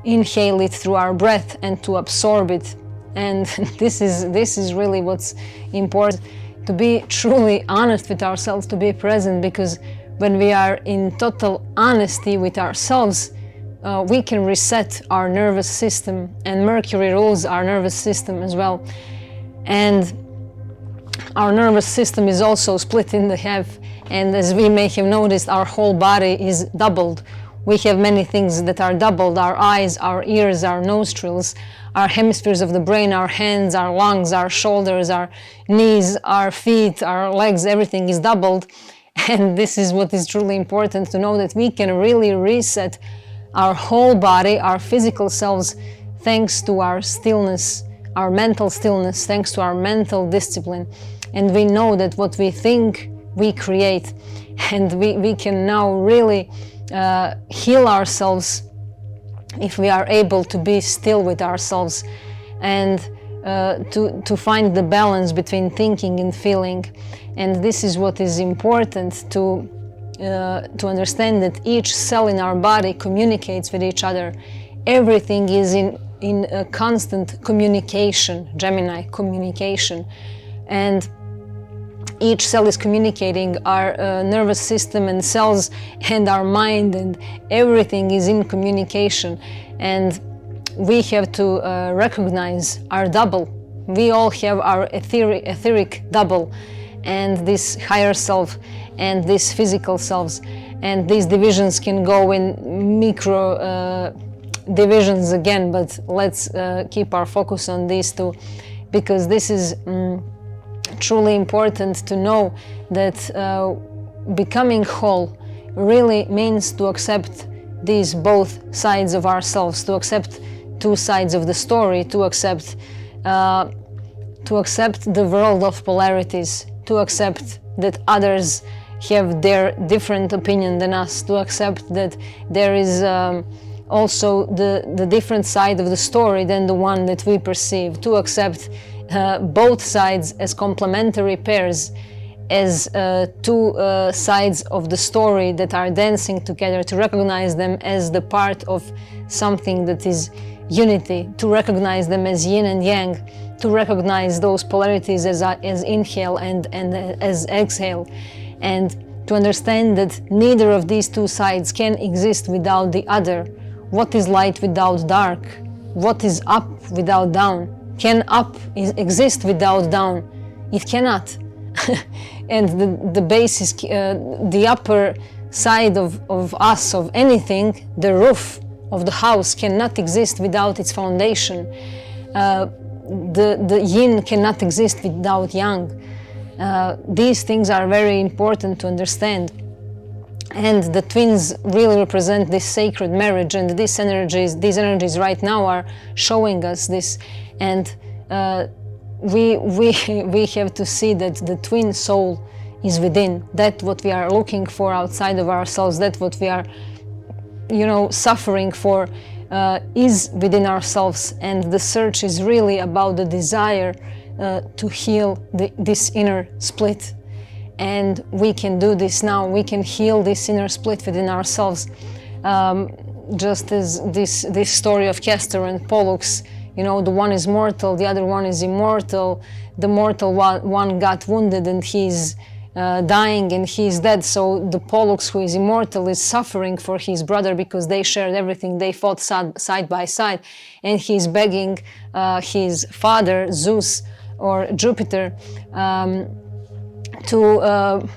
inhale it through our breath and to absorb it. And this is really what's important, to be truly honest with ourselves, to be present, because when we are in total honesty with ourselves, we can reset our nervous system, and Mercury rules our nervous system as well. And our nervous system is also split in half, and as we may have noticed, our whole body is doubled. We have many things that are doubled: our eyes, our ears, our nostrils, our hemispheres of the brain, our hands, our lungs, our shoulders, our knees, our feet, our legs, everything is doubled. And this is what is truly important, to know that we can really reset our whole body, our physical selves, thanks to our stillness, our mental stillness, thanks to our mental discipline. And we know that what we think, we create. And we can now really heal ourselves if we are able to be still with ourselves, and to find the balance between thinking and feeling. And this is what is important, to understand that each cell in our body communicates with each other. Everything is in a constant communication, Gemini, communication. And each cell is communicating, our nervous system and cells and our mind, and everything is in communication. And we have to recognize our double. We all have our etheric double, and this higher self and these physical selves. And these divisions can go in divisions again, but let's keep our focus on these two, because this is truly important to know that becoming whole really means to accept these both sides of ourselves, to accept two sides of the story, to accept the world of polarities, to accept that others have their different opinion than us, to accept that there is also the different side of the story than the one that we perceive, to accept both sides as complementary pairs, as two sides of the story that are dancing together, to recognize them as the part of something that is unity, to recognize them as yin and yang, to recognize those polarities as inhale and as exhale, and to understand that neither of these two sides can exist without the other. What is light without dark? What is up without down? Can up exist without down? It cannot. And the basis, the upper side of us, of anything, the roof of the house cannot exist without its foundation. The yin cannot exist without yang. These things are very important to understand. And the twins really represent this sacred marriage, and these energies right now are showing us this. And we have to see that the twin soul is within. That what we are looking for outside of ourselves, that what we are, suffering for, is within ourselves. And the search is really about the desire to heal this inner split. And we can do this now. We can heal this inner split within ourselves. Just as this story of Castor and Pollux, the one is mortal, the other one is immortal. The mortal one got wounded and he's dying and he's dead. So the Pollux, who is immortal, is suffering for his brother because they shared everything. They fought side by side, and he's begging his father, Zeus or Jupiter, to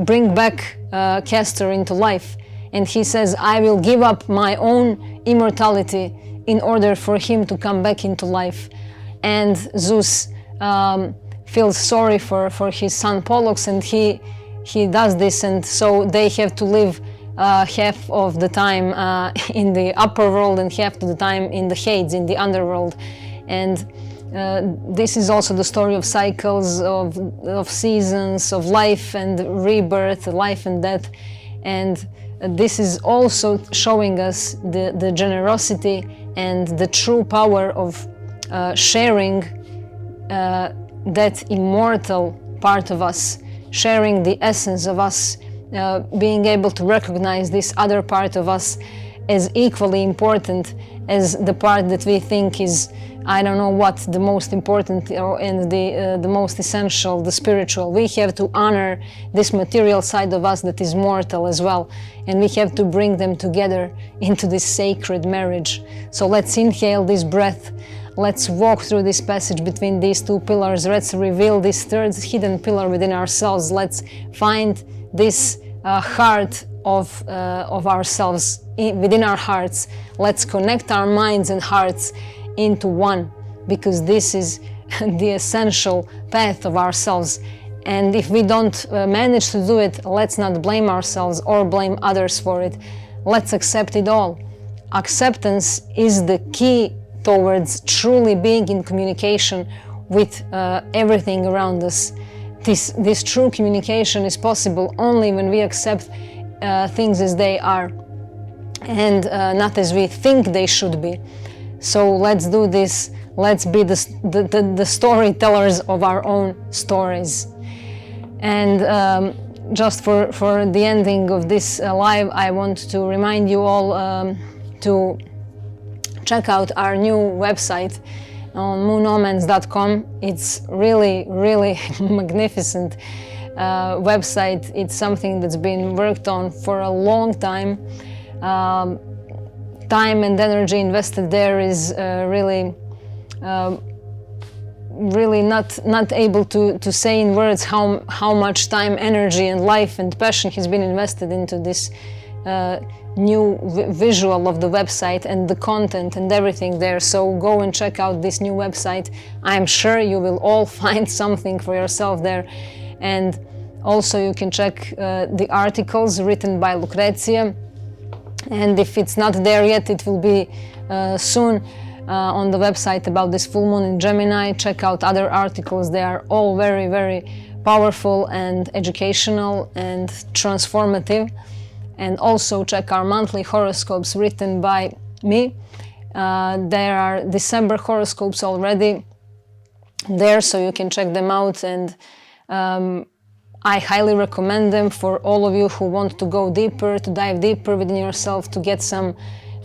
bring back Castor into life. And he says, I will give up my own immortality in order for him to come back into life. And Zeus feels sorry for his son Pollux, and he does this, and so they have to live half of the time in the upper world and half of the time in the Hades, in the underworld. And this is also the story of cycles, of seasons, of life and rebirth, life and death. And this is also showing us the generosity and the true power of sharing that immortal part of us, sharing the essence of us, being able to recognize this other part of us as equally important as the part that we think is, the most important and the most essential, the spiritual. We have to honor this material side of us that is mortal as well, and we have to bring them together into this sacred marriage. So let's inhale this breath. Let's walk through this passage between these two pillars. Let's reveal this third hidden pillar within ourselves. Let's find this heart of ourselves within our hearts. Let's connect our minds and hearts into one, because this is the essential path of ourselves. And if we don't manage to do it, let's not blame ourselves or blame others for it. Let's accept it all. Acceptance is the key towards truly being in communication with everything around us. This true communication is possible only when we accept things as they are, and not as we think they should be. So let's do this. Let's be the storytellers of our own stories. And just for the ending of this live, I want to remind you all to check out our new website on moonomens.com. It's really, really magnificent website. It's something that's been worked on for a long time. Time and energy invested there is really not able to say in words how much time, energy and life and passion has been invested into this new visual of the website and the content and everything there. So go and check out this new website. I'm sure you will all find something for yourself there. And also you can check the articles written by Lucrezia, and if it's not there yet, it will be soon on the website about this full moon in Gemini. Check out other articles. They are all very, very powerful and educational and transformative. And also check our monthly horoscopes written by me. There are December horoscopes already there, so you can check them out, and I highly recommend them for all of you who want to go deeper, to dive deeper within yourself, to get some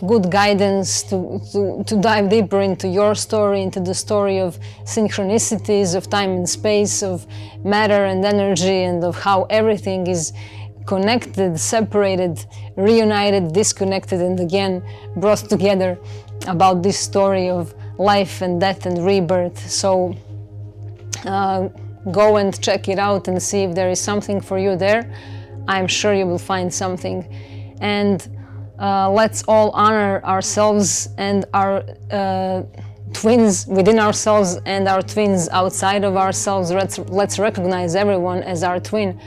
good guidance, to dive deeper into your story, into the story of synchronicities, of time and space, of matter and energy, and of how everything is connected, separated, reunited, disconnected, and again brought together, about this story of life and death and rebirth. So go and check it out and see if there is something for you there. I'm sure you will find something. And let's all honor ourselves and our twins within ourselves and our twins outside of ourselves. Let's recognize everyone as our twin,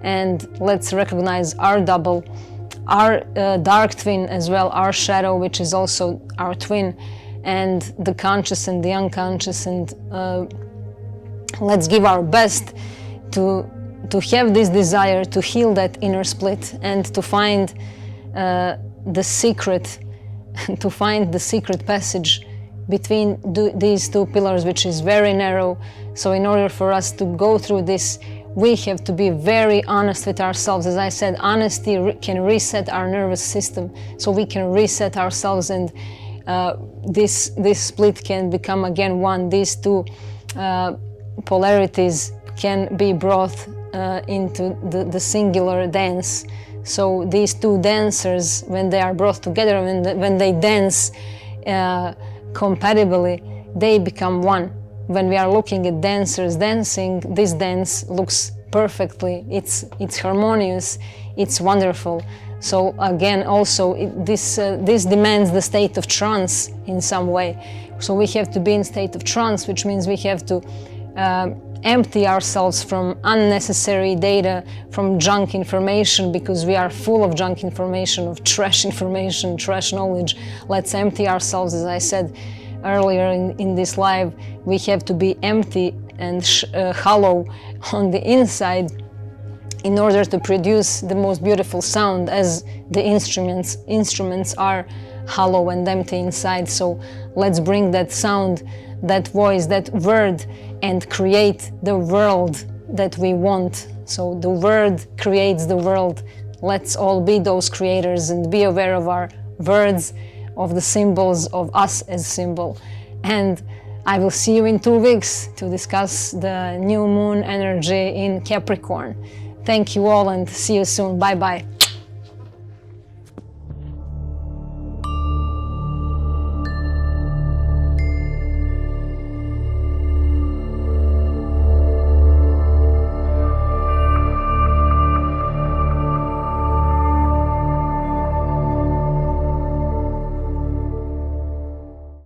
and let's recognize our double, our dark twin as well, our shadow, which is also our twin, and the conscious and the unconscious. And let's give our best to have this desire to heal that inner split and to find the secret, to find the secret passage between these two pillars, which is very narrow. So in order for us to go through this, we have to be very honest with ourselves. As I said, honesty can reset our nervous system, so we can reset ourselves, and this split can become again one. These two polarities can be brought into the singular dance. So these two dancers, when they are brought together, when they dance compatibly, they become one. When we are looking at dancers dancing, this dance looks perfectly, it's harmonious, it's wonderful. So again, also this demands the state of trance in some way. So we have to be in state of trance, which means we have to empty ourselves from unnecessary data, from junk information, because we are full of junk information, of trash information, trash knowledge. Let's empty ourselves. As I said earlier in this live, we have to be empty and hollow on the inside in order to produce the most beautiful sound, as the instruments are hollow and empty inside. So let's bring that sound, that voice, that word, and create the world that we want. So the word creates the world. Let's all be those creators and be aware of our words, of the symbols, of us as symbol. And I will see you in 2 weeks to discuss the new moon energy in Capricorn. Thank you all and see you soon. Bye bye.